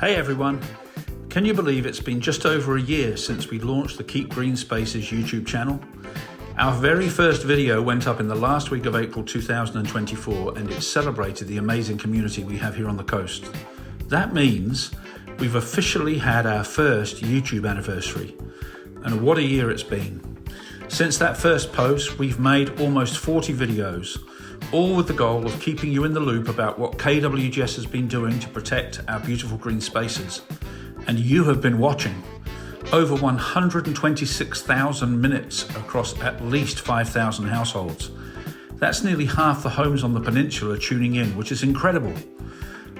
Hey everyone, can you believe it's been just over a year since we launched the Keep Green Spaces YouTube channel? Our very first video went up in the last week of April 2024 and it celebrated the amazing community we have here on the coast. That means we've officially had our first YouTube anniversary, and what a year it's been. Since that first post, we've made almost 40 videos, all with the goal of keeping you in the loop about what KWGS has been doing to protect our beautiful green spaces. And you have been watching. Over 126,000 minutes across at least 5,000 households. That's nearly half the homes on the peninsula tuning in, which is incredible.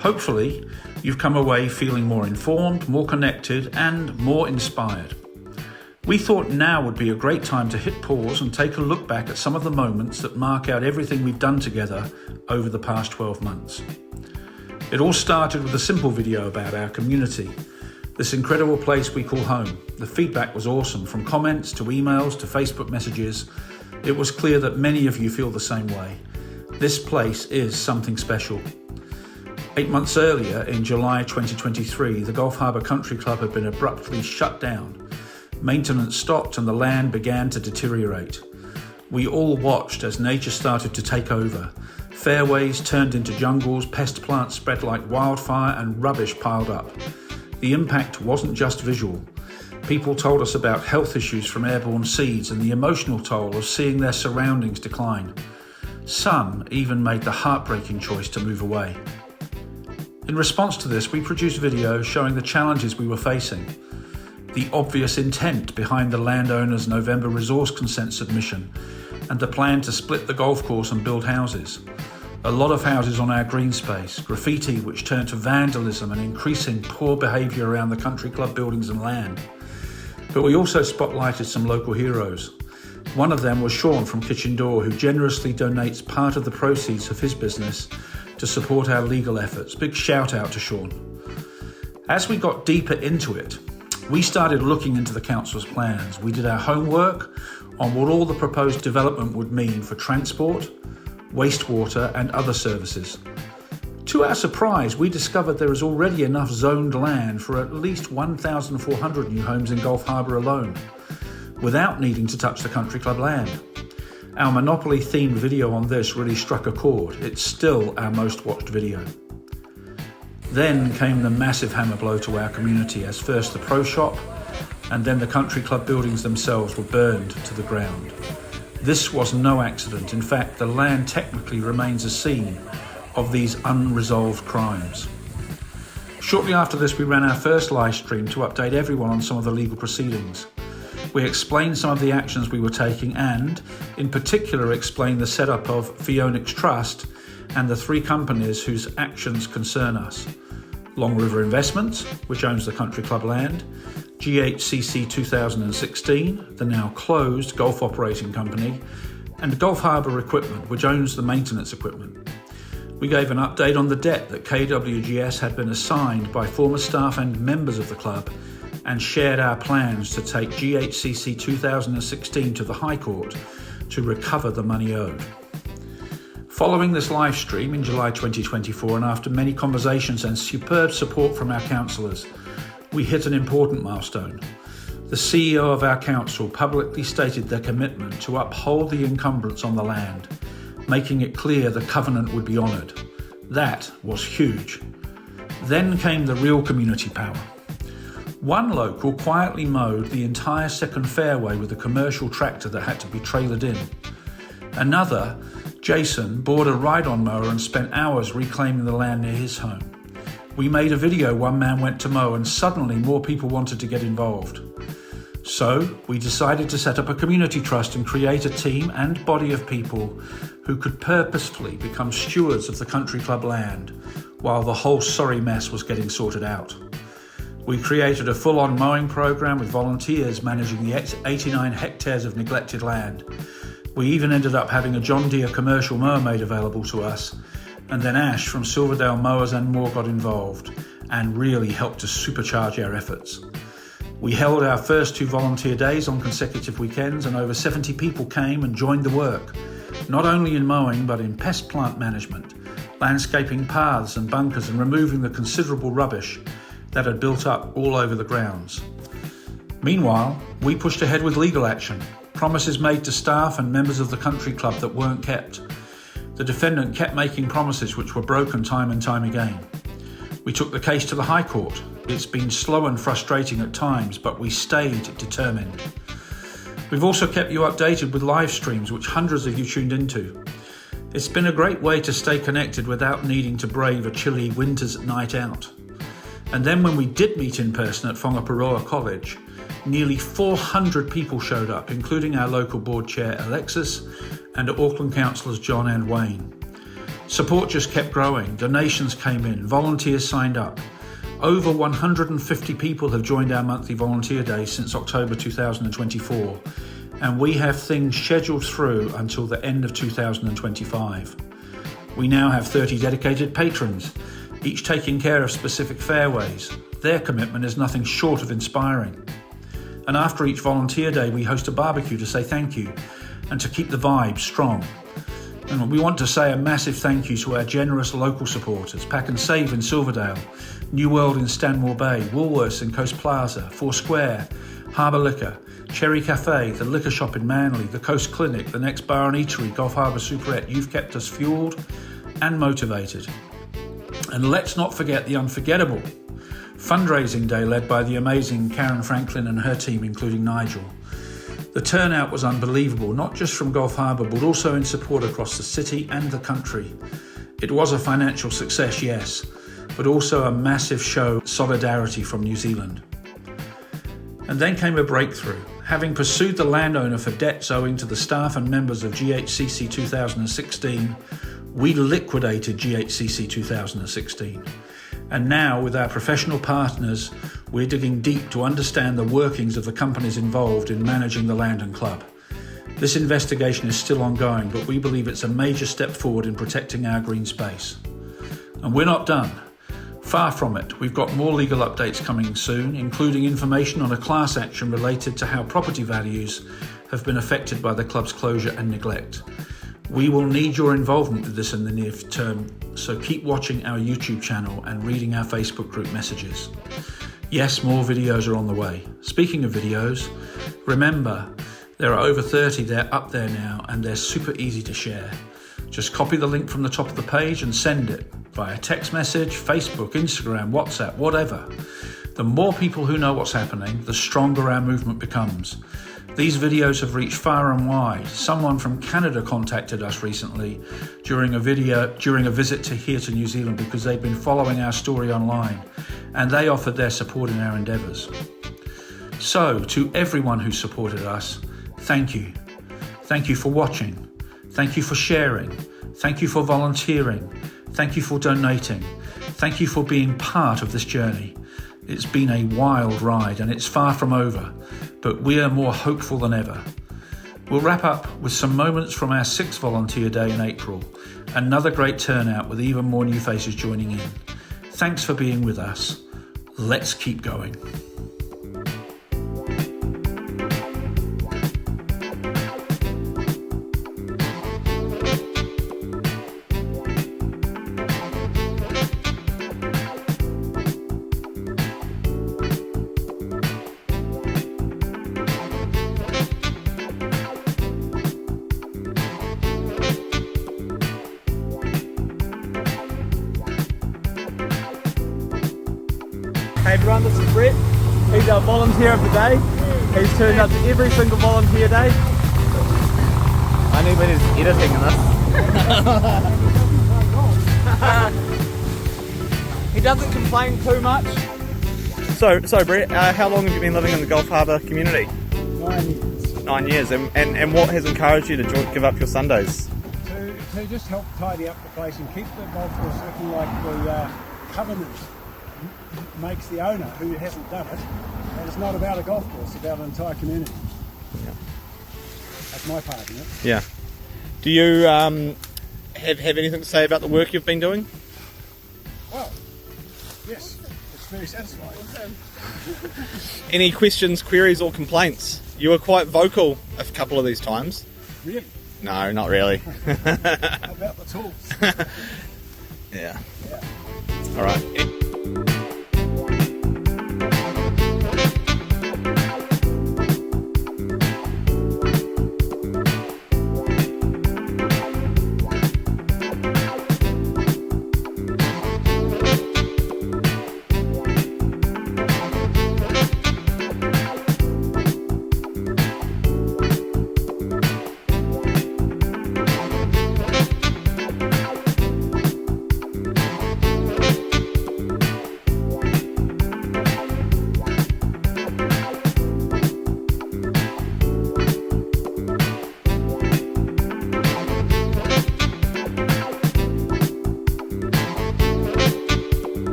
Hopefully, you've come away feeling more informed, more connected, and more inspired. We thought now would be a great time to hit pause and take a look back at some of the moments that mark out everything we've done together over the past 12 months. It all started with a simple video about our community, this incredible place we call home. The feedback was awesome, from comments to emails to Facebook messages. It was clear that many of you feel the same way. This place is something special. 8 months earlier, in July 2023, the Gulf Harbour Country Club had been abruptly shut down. Maintenance stopped and the land began to deteriorate. We all watched as nature started to take over. Fairways turned into jungles, pest plants spread like wildfire, and rubbish piled up. The impact wasn't just visual. People told us about health issues from airborne seeds and the emotional toll of seeing their surroundings decline. Some even made the heartbreaking choice to move away. In response to this, we produced videos showing the challenges we were facing. The obvious intent behind the landowner's November resource consent submission and the plan to split the golf course and build houses. A lot of houses on our green space, graffiti which turned to vandalism and increasing poor behaviour around the country club buildings and land. But we also spotlighted some local heroes. One of them was Sean from Kitchen Door, who generously donates part of the proceeds of his business to support our legal efforts. Big shout out to Sean. As we got deeper into it, we started looking into the council's plans. We did our homework on what all the proposed development would mean for transport, wastewater and other services. To our surprise, we discovered there is already enough zoned land for at least 1,400 new homes in Gulf Harbour alone, without needing to touch the country club land. Our Monopoly-themed video on this really struck a chord. It's still our most watched video. Then came the massive hammer blow to our community, as first the pro shop and then the country club buildings themselves were burned to the ground. This was no accident. In fact, the land technically remains a scene of these unresolved crimes. Shortly after this, we ran our first live stream to update everyone on some of the legal proceedings. We explained some of the actions we were taking and, in particular, explained the setup of Phoenix Trust and the 3 companies whose actions concern us. Long River Investments, which owns the country club land, GHCC 2016, the now closed golf operating company, and Gulf Harbour Equipment, which owns the maintenance equipment. We gave an update on the debt that KWGS had been assigned by former staff and members of the club, and shared our plans to take GHCC 2016 to the High Court to recover the money owed. Following this live stream in July 2024, and after many conversations and superb support from our councillors, we hit an important milestone. The CEO of our council publicly stated their commitment to uphold the encumbrance on the land, making it clear the covenant would be honoured. That was huge. Then came the real community power. One local quietly mowed the entire second fairway with a commercial tractor that had to be trailered in. Another, Jason, bought a ride-on mower and spent hours reclaiming the land near his home. We made a video one man went to mow and suddenly more people wanted to get involved. So we decided to set up a community trust and create a team and body of people who could purposefully become stewards of the country club land while the whole sorry mess was getting sorted out. We created a full-on mowing program with volunteers managing the 89 hectares of neglected land. We even ended up having a John Deere commercial mower made available to us, and then Ash from Silverdale Mowers and More got involved and really helped to supercharge our efforts. We held our first 2 volunteer days on consecutive weekends, and over 70 people came and joined the work, not only in mowing but in pest plant management, landscaping paths and bunkers and removing the considerable rubbish, that had built up all over the grounds. Meanwhile, we pushed ahead with legal action, promises made to staff and members of the country club that weren't kept. The defendant kept making promises which were broken time and time again. We took the case to the High Court. It's been slow and frustrating at times, but we stayed determined. We've also kept you updated with live streams, which hundreds of you tuned into. It's been a great way to stay connected without needing to brave a chilly winter's night out. And then when we did meet in person at Whangaparoa College, nearly 400 people showed up, including our local board chair Alexis and Auckland councillors John and Wayne. Support just kept growing, donations came in, volunteers signed up. Over 150 people have joined our monthly volunteer day since October 2024, and we have things scheduled through until the end of 2025. We now have 30 dedicated patrons, each taking care of specific fairways. Their commitment is nothing short of inspiring. And after each volunteer day, we host a barbecue to say thank you and to keep the vibe strong. And we want to say a massive thank you to our generous local supporters, Pack and Save in Silverdale, New World in Stanmore Bay, Woolworths in Coast Plaza, Foursquare, Harbour Liquor, Cherry Cafe, the Liquor Shop in Manly, the Coast Clinic, the Next Bar and Eatery, Gulf Harbour Superette. You've kept us fueled and motivated. And let's not forget the unforgettable fundraising day led by the amazing Karen Franklin and her team, including Nigel. The turnout was unbelievable, not just from Gulf Harbour, but also in support across the city and the country. It was a financial success, yes, but also a massive show of solidarity from New Zealand. And then came a breakthrough. Having pursued the landowner for debts owing to the staff and members of GHCC 2016, we liquidated GHCC 2016. And now, with our professional partners, we're digging deep to understand the workings of the companies involved in managing the land and club. This investigation is still ongoing, but we believe it's a major step forward in protecting our green space. And we're not done. Far from it. We've got more legal updates coming soon, including information on a class action related to how property values have been affected by the club's closure and neglect. We will need your involvement with this in the near term, so keep watching our YouTube channel and reading our Facebook group messages. Yes, more videos are on the way. Speaking of videos, remember, there are over 30, they're up there now, and they're super easy to share. Just copy the link from the top of the page and send it via text message, Facebook, Instagram, WhatsApp, whatever. The more people who know what's happening, the stronger our movement becomes. These videos have reached far and wide. Someone from Canada contacted us recently during a visit here to New Zealand because they've been following our story online, and they offered their support in our endeavours. So, to everyone who supported us, thank you. Thank you for watching. Thank you for sharing. Thank you for volunteering. Thank you for donating. Thank you for being part of this journey. It's been a wild ride and it's far from over, but we are more hopeful than ever. We'll wrap up with some moments from our 6th volunteer day in April. Another great turnout with even more new faces joining in. Thanks for being with us. Let's keep going. Hey everyone, this is Brett. He's our volunteer of the day. He's turned up to every single volunteer day. I need his editing in this. He doesn't complain too much. So Brett, how long have you been living in the Gulf Harbour community? 9 years. 9 years. And what has encouraged you to give up your Sundays? To just help tidy up the place and keep the golf course looking like the covenant makes the owner, who hasn't done it. And it's not about a golf course, it's about an entire community. Yeah. That's my part in it. Yeah. Do you have anything to say about the work you've been doing? Well, yes, it's very satisfying. Any questions, queries or complaints? You were quite vocal a couple of these times. Really? No, not really. How about the tools? Yeah. Yeah. All right.